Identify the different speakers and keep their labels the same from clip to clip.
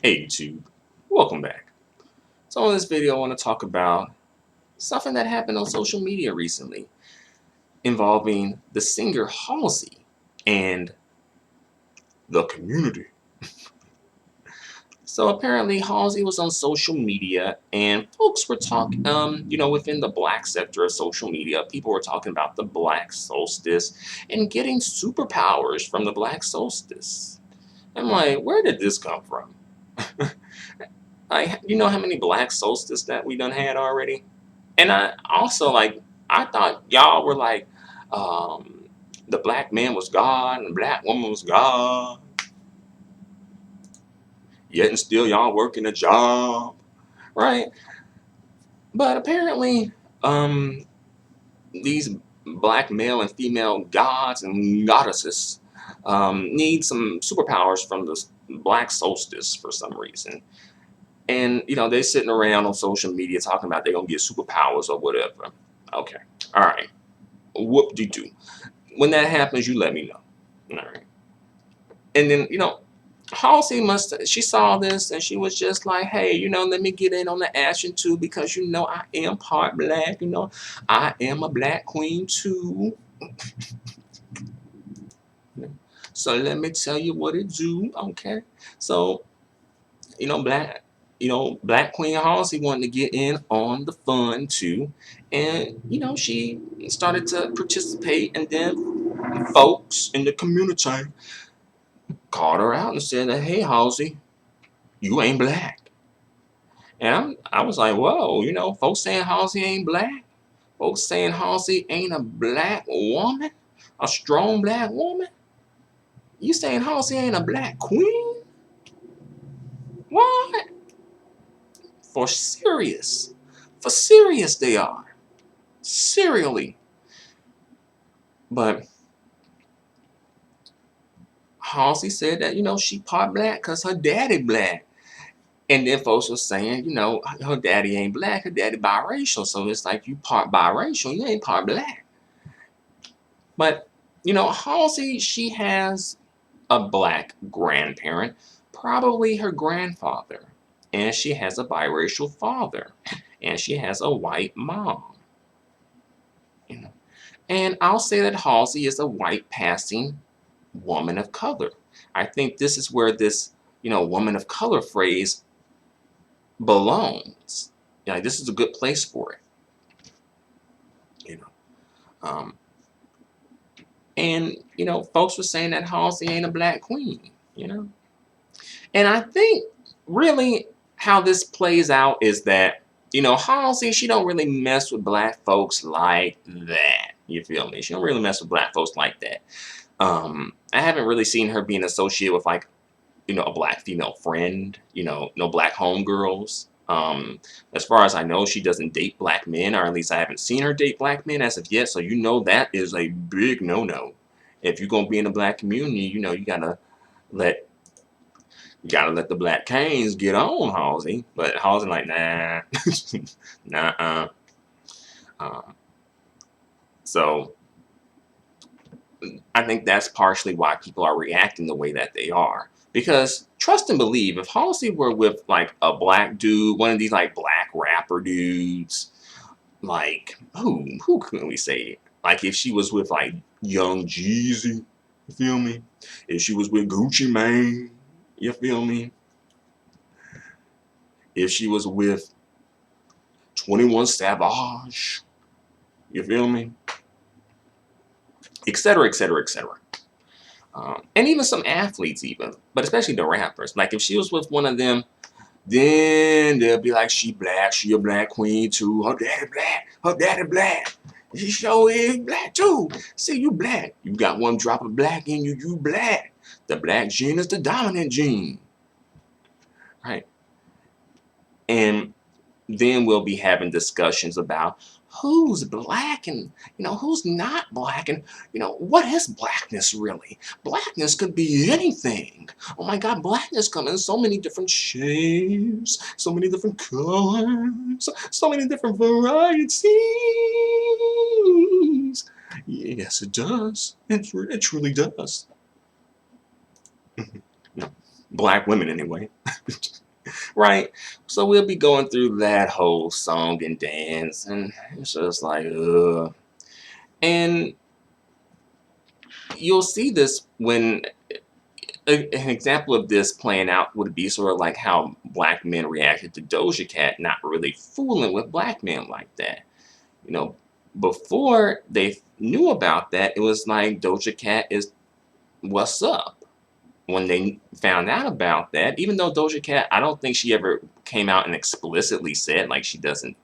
Speaker 1: Hey YouTube, welcome back. So in this video I want to talk about something that happened on social media recently involving the singer Halsey and the community. So apparently Halsey was on social media and folks were talking, within the black sector of social media, people were talking about the black solstice and getting superpowers from the black solstice. I'm like, where did this come from? You know how many black solstice that we done had already? And I also I thought y'all were the black man was God and the black woman was God. Yet and still y'all working a job, right? But apparently, um, these black male and female gods and goddesses need some superpowers from the black solstice for some reason. And they're sitting around on social media talking about they're gonna get superpowers or whatever. Okay, all right. Whoop de doo. When that happens, you let me know. All right. And then, Halsey she saw this and she was just like, hey, let me get in on the action too because, I am part black, I am a black queen too. So let me tell you what it do, okay? So, black, black Queen Halsey wanted to get in on the fun too. And, she started to participate and then folks in the community called her out and said that, hey, Halsey, you ain't black. And I was like, whoa, folks saying Halsey ain't black. Folks saying Halsey ain't a black woman, a strong black woman. You saying Halsey ain't a black queen? What? For serious. For serious they are. Serially. But Halsey said that, she part black because her daddy black. And then folks were saying, her daddy ain't black, her daddy biracial. So it's like you part biracial, you ain't part black. But, Halsey, she has a black grandparent, probably her grandfather. And she has a biracial father. And she has a white mom. And I'll say that Halsey is a white passing woman of color. I think this is where this, woman of color phrase belongs. This is a good place for it. You know. Um, and folks were saying that Halsey ain't a black queen, And I think really how this plays out is that, Halsey, she don't really mess with black folks like that. You feel me? She don't really mess with black folks like that. I haven't really seen her being associated with a black female friend, no black homegirls. As far as I know, she doesn't date black men, or at least I haven't seen her date black men as of yet. So that is a big no-no. If you're gonna be in the black community, let you gotta let the black canes get on, Halsey. But Halsey like, nah, nah. So I think that's partially why people are reacting the way that they are. Because trust and believe, if Halsey were with a black dude, one of these black rapper dudes, who can we say? If she was with Young Jeezy, you feel me? If she was with Gucci Mane, you feel me? If she was with 21 Savage, you feel me? Etc. etc. etc. And even some athletes even, but especially the rappers. If she was with one of them, then they'll be like, she black, she a black queen too, her daddy black, she sure is black too. See, you black, you got one drop of black in you, you black. The black gene is the dominant gene, right? And then we'll be having discussions about who's black and who's not black, and what is blackness really. Blackness could be anything. Oh my god, blackness comes in so many different shapes, so many different colors, so many different varieties. Yes, it does. It truly does. No, Black women anyway. Right? So we'll be going through that whole song and dance, and it's just like, ugh. And you'll see this when an example of this playing out would be sort of like how black men reacted to Doja Cat not really fooling with black men like that. You know, before they knew about that, it was like Doja Cat is what's up. When they found out about that, even though Doja Cat, I don't think she ever came out and explicitly said like she doesn't,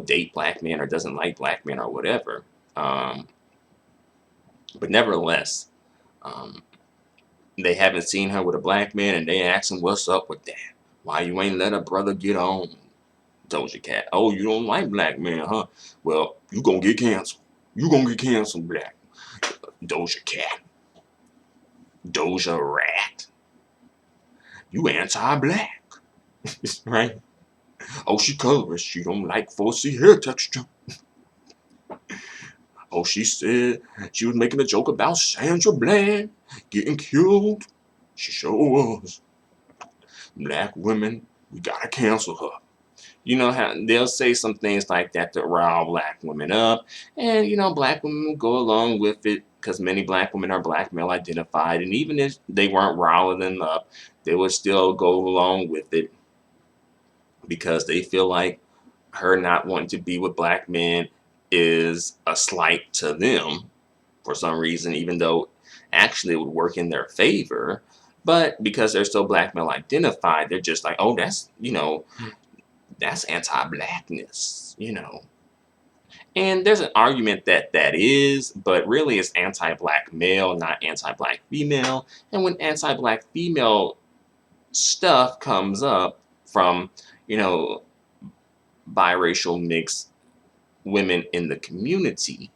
Speaker 1: date black men or doesn't like black men or whatever. Um, but nevertheless, um, they haven't seen her with a black man, and they asking what's up with that. Why you ain't let a brother get on, Doja Cat? Oh, you don't like black men, huh? Well, you gonna get canceled. You gonna get canceled, black Doja Cat, Doja Rat. You anti-black, right? Oh, she colorist. She don't like 4C hair texture. Oh, she said she was making a joke about Sandra Bland getting killed. She sure was. Black women, we gotta cancel her. You know how they'll say some things like that to rile black women up, and black women will go along with it because many black women are black male identified, and even if they weren't riling them up, they would still go along with it because they feel like her not wanting to be with black men is a slight to them for some reason, even though actually it would work in their favor. But because they're so black male identified, they're just like, oh, that's anti-blackness. And there's an argument that that is, but really it's anti-black male, not anti-black female. And when anti-black female stuff comes up from, you know, biracial mixed women in the community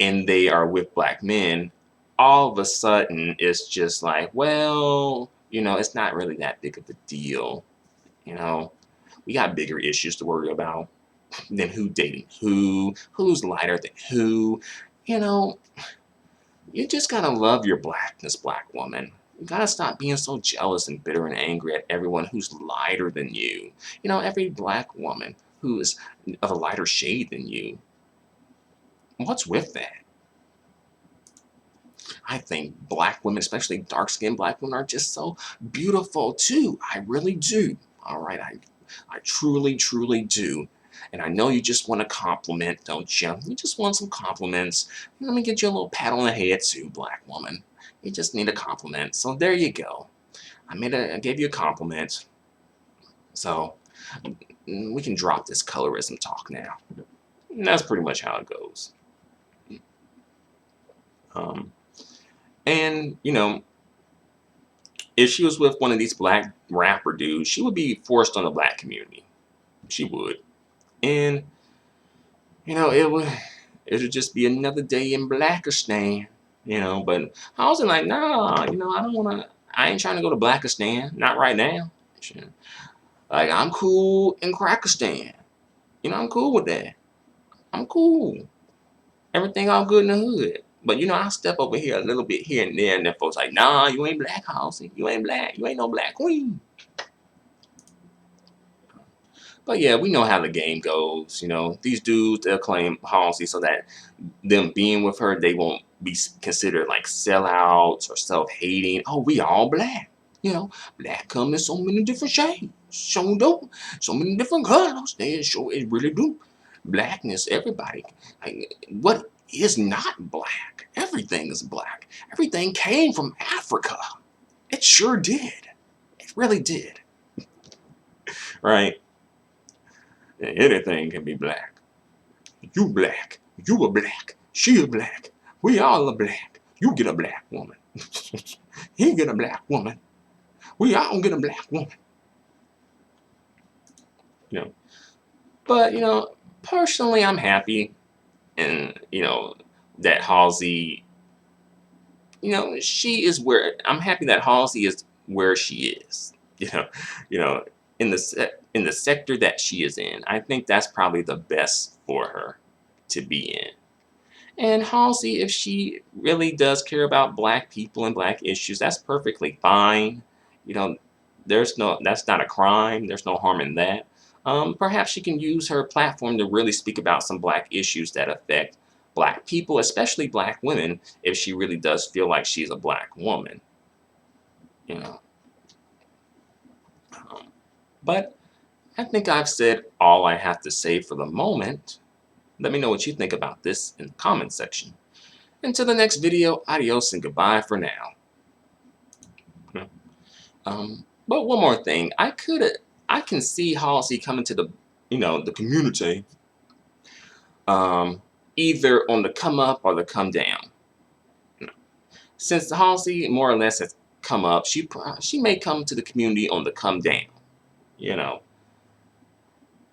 Speaker 1: and they are with black men, all of a sudden it's just like, well, it's not really that big of a deal. You know, we got bigger issues to worry about than who dating who's lighter than who. You know, you just gotta love your blackness, black woman. You gotta stop being so jealous and bitter and angry at everyone who's lighter than you. Every black woman who is of a lighter shade than you. What's with that? I think black women, especially dark-skinned black women, are just so beautiful too. I really do. All right, I truly, truly do. And I know you just want a compliment, don't you? You just want some compliments. Let me get you a little pat on the head too, black woman. You just need a compliment. So there you go. I gave you a compliment. So we can drop this colorism talk now. And that's pretty much how it goes. Um, and if she was with one of these black rapper dudes, she would be forced on the black community. She would. And it would just be another day in Blackistan. But I was like, nah, I don't wanna I ain't trying to go to Blackistan. Not right now. Like I'm cool in Crackistan. I'm cool with that. I'm cool. Everything all good in the hood. But I step over here a little bit here and there, and then folks like, nah, you ain't black, Halsey. You ain't black. You ain't no black queen. But yeah, we know how the game goes. These dudes, they'll claim Halsey so that them being with her, they won't be considered like sellouts or self-hating. Oh, we all black. Black come in so many different shades. So do. So many different colors. It really do. Blackness, everybody. Like, what is not black? Everything is black. Everything came from Africa. It sure did. It really did. Right? Anything can be black. You black. You a black. She a black. We all are black. You get a black woman. He get a black woman. We all get a black woman. But personally, I'm happy, and that Halsey. She is where I'm happy that Halsey is where she is. You know, in the sector that she is in. I think that's probably the best for her to be in. And Halsey, if she really does care about black people and black issues, that's perfectly fine. You know, that's not a crime. There's no harm in that. Perhaps she can use her platform to really speak about some black issues that affect black people, especially black women, if she really does feel like she's a black woman. You know, um, but I think I've said all I have to say for the moment. Let me know what you think about this in the comment section. Until the next video, adios and goodbye for now. But one more thing, I can see Halsey coming to the community, either on the come up or the come down. Since Halsey more or less has come up, she may come to the community on the come down. You know,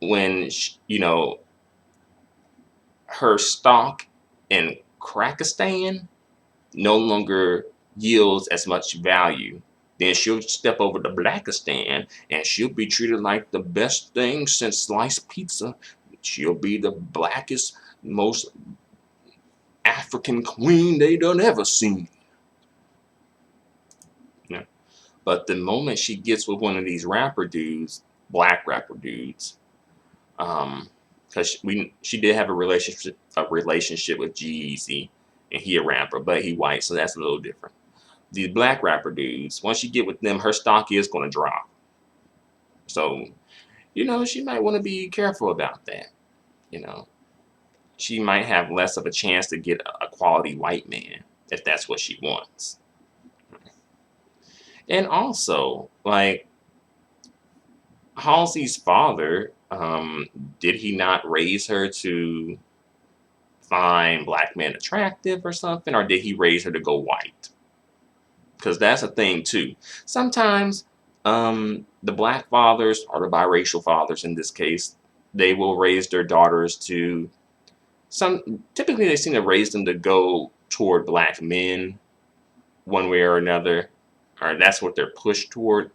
Speaker 1: when her stock in Krakistan no longer yields as much value, then she'll step over to Blackistan and she'll be treated like the best thing since sliced pizza. She'll be the blackest, most African queen they done ever seen. Yeah. But the moment she gets with one of these rapper dudes, black rapper dudes, because she did have a relationship with G-Eazy, and he a rapper, but he white, so that's a little different. These black rapper dudes, once you get with them, her stock is going to drop. So, she might want to be careful about that. You know, she might have less of a chance to get a quality white man if that's what she wants. And also, like, Halsey's father, did he not raise her to find black men attractive or something, or did he raise her to go white? Because that's a thing too. Sometimes the black fathers, or the biracial fathers in this case, they will raise their daughters to typically they seem to raise them to go toward black men one way or another, or that's what they're pushed toward.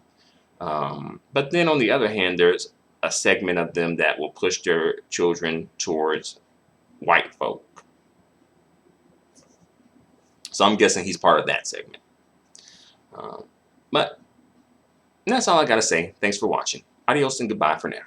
Speaker 1: But then on the other hand, there's a segment of them that will push their children towards white folk. So I'm guessing he's part of that segment. But that's all I got to say. Thanks for watching. Adios and goodbye for now.